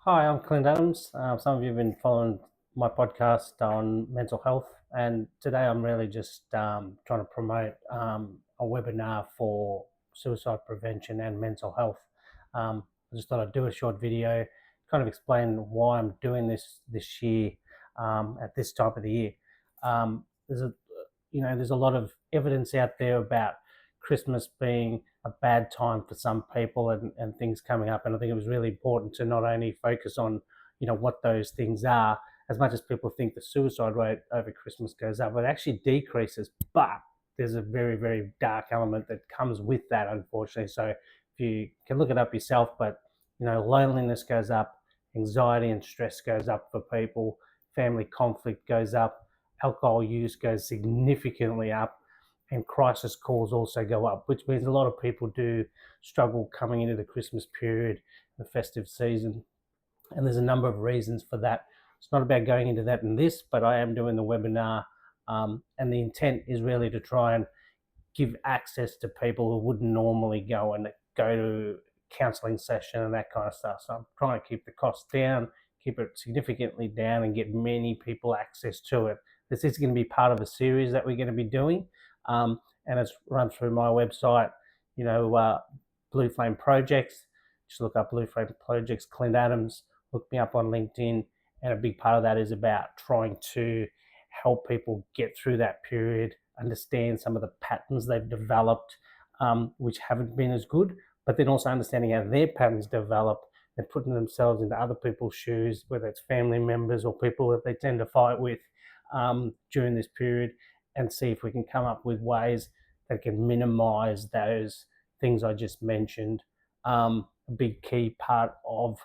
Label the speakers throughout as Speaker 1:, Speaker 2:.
Speaker 1: Hi, I'm Clint Adams. Some of you have been following my podcast on mental health, and today I'm really just trying to promote a webinar for suicide prevention and mental health. I just thought I'd do a short video, kind of explain why I'm doing this year at this time of the year. There's a there's a lot of evidence out there about Christmas being a bad time for some people and things coming up. And I think it was really important to not only focus on, what those things are, as much as people think the suicide rate over Christmas goes up, it actually decreases. But there's a very, very dark element that comes with that, unfortunately. So if you can look it up yourself, but, loneliness goes up, anxiety and stress goes up for people, family conflict goes up, alcohol use goes significantly up, and crisis calls also go up, which means a lot of people do struggle coming into the Christmas period, the festive season. And there's a number of reasons for that. It's not about going into that in this, but I am doing the webinar. And the intent is really to try and give access to people who wouldn't normally go to counselling session and that kind of stuff. So I'm trying to keep the cost down, keep it significantly down, and get many people access to it. This is going to be part of a series that we're going to be doing, and it's run through my website, Blue Flame Projects. Just look up Blue Flame Projects, Clint Adams, look me up on LinkedIn, and a big part of that is about trying to help people get through that period, understand some of the patterns they've developed, which haven't been as good, but then also understanding how their patterns develop and putting themselves into other people's shoes, whether it's family members or people that they tend to fight with during this period, and see if we can come up with ways that can minimize those things I just mentioned. A big key part of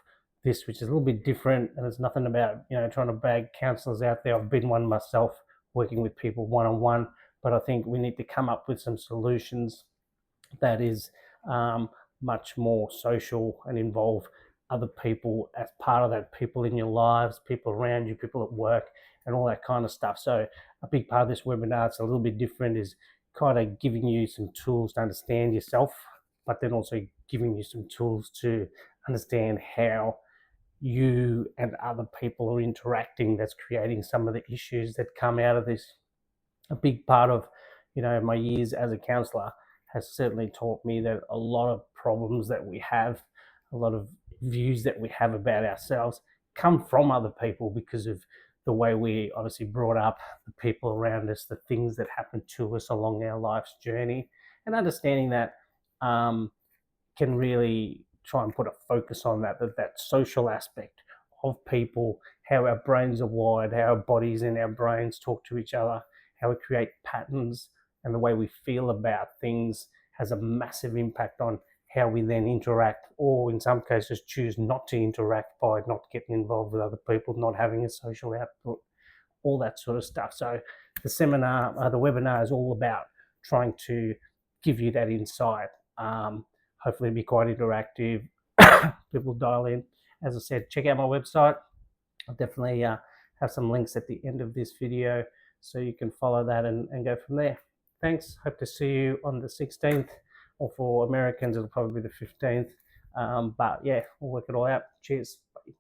Speaker 1: this, which is a little bit different, and it's nothing about trying to bag counsellors out there. I've been one myself, working with people one-on-one, but I think we need to come up with some solutions that is much more social and involve other people as part of that, people in your lives, people around you, people at work, and all that kind of stuff. So a big part of this webinar, it's a little bit different, is kind of giving you some tools to understand yourself, but then also giving you some tools to understand how you and other people are interacting that's creating some of the issues that come out of this. A big part of my years as a counsellor has certainly taught me that a lot of problems that we have, a lot of views that we have about ourselves come from other people because of the way we obviously brought up, the people around us, the things that happen to us along our life's journey, and understanding that can really try and put a focus on that social aspect of people, how our brains are wired, how our bodies and our brains talk to each other, how we create patterns, and the way we feel about things has a massive impact on how we then interact, or in some cases choose not to interact by not getting involved with other people, not having a social output, all that sort of stuff. So the webinar is all about trying to give you that insight. Hopefully it'll be quite interactive. People dial in. As I said, check out my website. I'll definitely have some links at the end of this video so you can follow that and go from there. Thanks. Hope to see you on the 16th, or for Americans, it'll probably be the 15th. But yeah, we'll work it all out. Cheers. Bye.